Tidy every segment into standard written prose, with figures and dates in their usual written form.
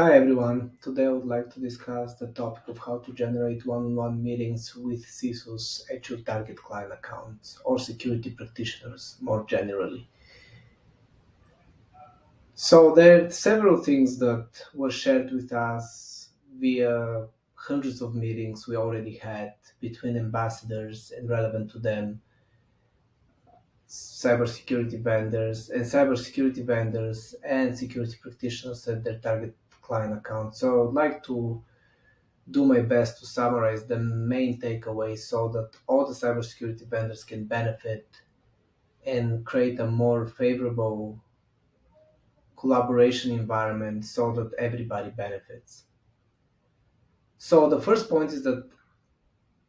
Hi everyone. Today I would like to discuss the topic of how to generate one-on-one meetings with CISOs at your target client accounts or security practitioners more generally. So there are several things that were shared with us via hundreds of meetings we already had between ambassadors and relevant to them, cybersecurity vendors and security practitioners at their target client account. So I'd like to do my best to summarize the main takeaways so that all the cybersecurity vendors can benefit and create a more favorable collaboration environment so that everybody benefits. So the first point is that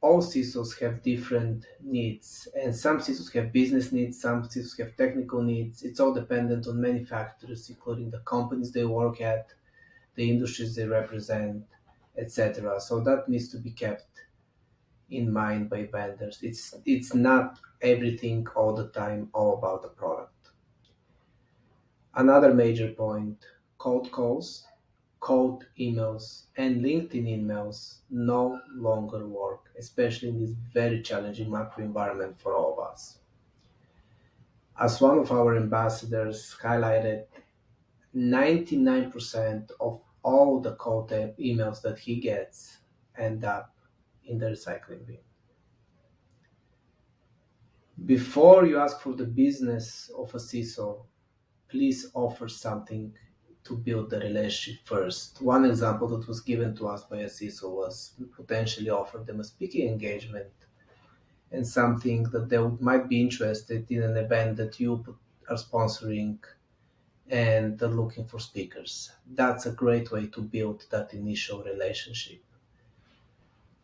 all CISOs have different needs, and some CISOs have business needs, some CISOs have technical needs. It's all dependent on many factors, including the companies they work at, the industries they represent, etc. So that needs to be kept in mind by vendors. It's not everything all the time all about the product. Another major point, cold calls, cold emails, and LinkedIn emails no longer work, especially in this very challenging macro environment for all of us. As one of our ambassadors highlighted, 99% of all the cold emails that he gets end up in the recycling bin. Before you ask for the business of a CISO, please offer something to build the relationship first. One example that was given to us by a CISO was potentially offer them a speaking engagement and something that they might be interested in an event that you are sponsoring and they're looking for speakers. That's a great way to build that initial relationship.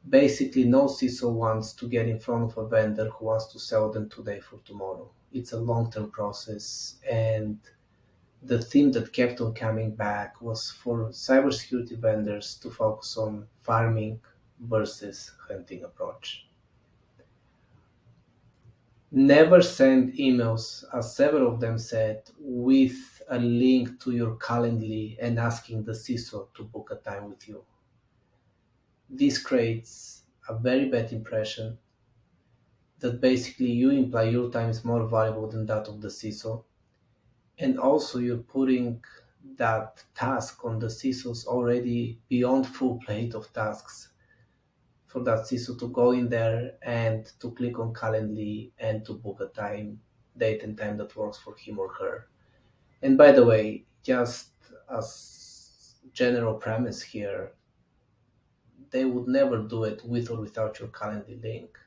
Basically, no CISO wants to get in front of a vendor who wants to sell them today for tomorrow. It's a long term process. And the theme that kept on coming back was for cybersecurity vendors to focus on farming versus hunting approach. Never send emails, as several of them said, with a link to your Calendly and asking the CISO to book a time with you. This creates a very bad impression that basically you imply your time is more valuable than that of the CISO. And also you're putting that task on the CISOs already beyond full plate of tasks for that CISO to go in there and to click on Calendly and to book a time, date and time that works for him or her. And by the way, just as general premise here, they would never do it with or without your Calendly link.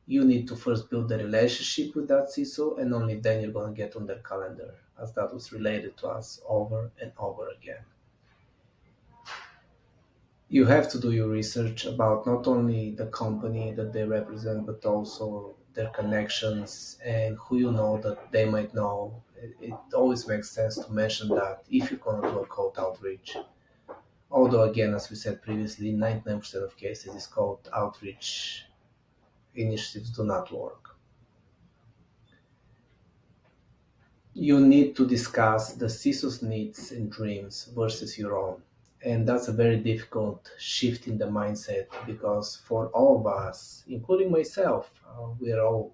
You need to first build the relationship with that CISO, and only then you're going to get on their calendar, as that was related to us over and over again. You have to do your research about not only the company that they represent, but also their connections and who you know that they might know. It always makes sense to mention that if you're going to do a cold outreach. Although, again, as we said previously, 99% of cases, these cold outreach initiatives do not work. You need to discuss the CISO's needs and dreams versus your own. And that's a very difficult shift in the mindset because for all of us, including myself, we all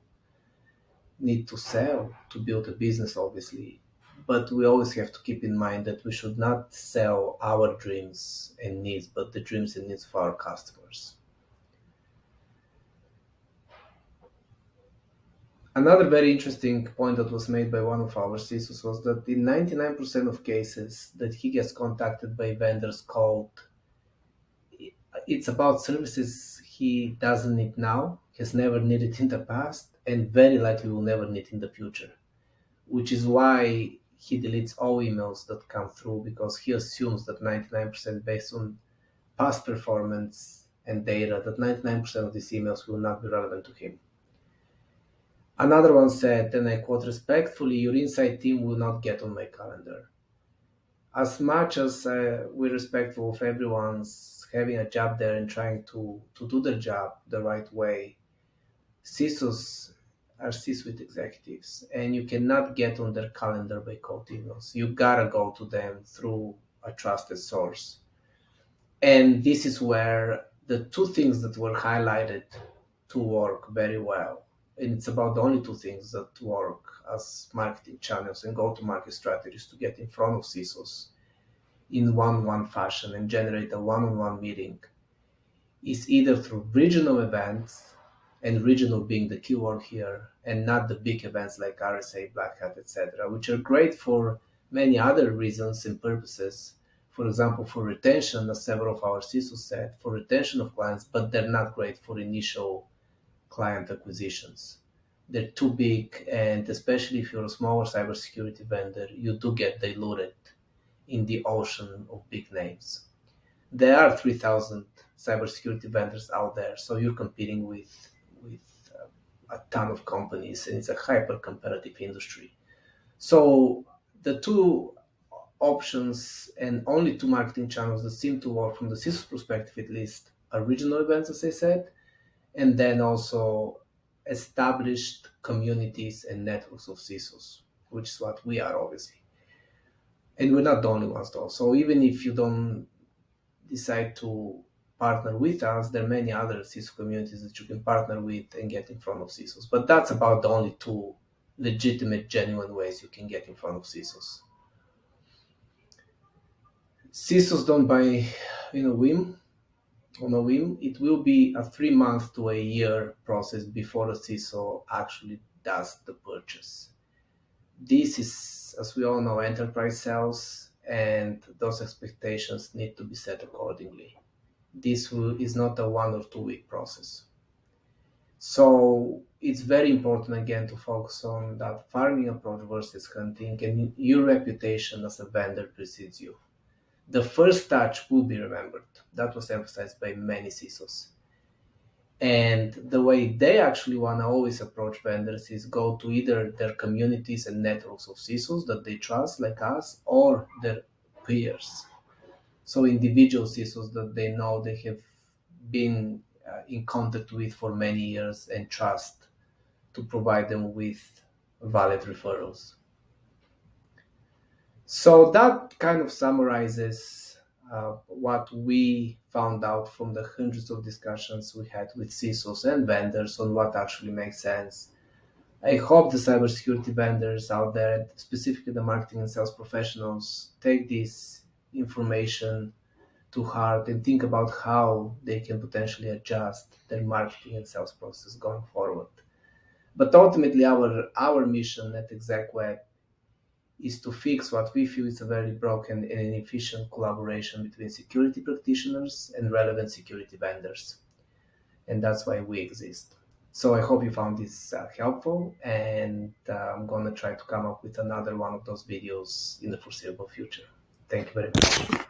need to sell to build a business, obviously. But we always have to keep in mind that we should not sell our dreams and needs, but the dreams and needs of our customers. Another very interesting point that was made by one of our CISOs was that in 99% of cases that he gets contacted by vendors called, it's about services he doesn't need now, has never needed in the past, and very likely will never need in the future, which is why he deletes all emails that come through because he assumes that 99% based on past performance and data, that 99% of these emails will not be relevant to him. Another one said, and I quote respectfully, your inside team will not get on my calendar. As much as we're respectful of everyone's having a job there and trying to do their job the right way, CISOs are C-suite executives, and you cannot get on their calendar by cold emails. You gotta go to them through a trusted source. And this is where the two things that were highlighted to work very well, and it's about the only two things that work as marketing channels and go-to-market strategies to get in front of CISOs in one-on-one fashion and generate a one-on-one meeting, is either through regional events, and regional being the keyword here, and not the big events like RSA, Black Hat, etc., which are great for many other reasons and purposes. For example, for retention, as several of our CISOs said, for retention of clients, but they're not great for initial client acquisitions. They're too big, and especially if you're a smaller cybersecurity vendor, you do get diluted in the ocean of big names. There are 3,000 cybersecurity vendors out there, so you're competing with a ton of companies, and it's a hyper competitive industry. So the two options and only two marketing channels that seem to work from the CISO's perspective at least are regional events, as I said, and then also established communities and networks of CISOs, which is what we are obviously. And we're not the only ones though. So even if you don't decide to partner with us, there are many other CISO communities that you can partner with and get in front of CISOs. But that's about the only two legitimate, genuine ways you can get in front of CISOs. CISOs don't buy whim on a whim. It will be a 3 month to a year process before a CISO actually does the purchase. This is, as we all know, enterprise sales, and those expectations need to be set accordingly. Is not a 1 or 2 week process. So it's very important again to focus on that farming approach versus hunting, and your reputation as a vendor precedes you. The first touch will be remembered. That was emphasized by many CISOs. And the way they actually want to always approach vendors is go to either their communities and networks of CISOs that they trust, like us, or their peers. So individual CISOs that they know they have been in contact with for many years and trust to provide them with valid referrals. So that kind of summarizes what we found out from the hundreds of discussions we had with CISOs and vendors on what actually makes sense. I hope the cybersecurity vendors out there, specifically the marketing and sales professionals, take this information to heart and think about how they can potentially adjust their marketing and sales process going forward. But ultimately, our mission at Execweb is to fix what we feel is a very broken and inefficient collaboration between security practitioners and relevant security vendors. And that's why we exist. So I hope you found this helpful, and I'm going to try to come up with another one of those videos in the foreseeable future. Thank you very much.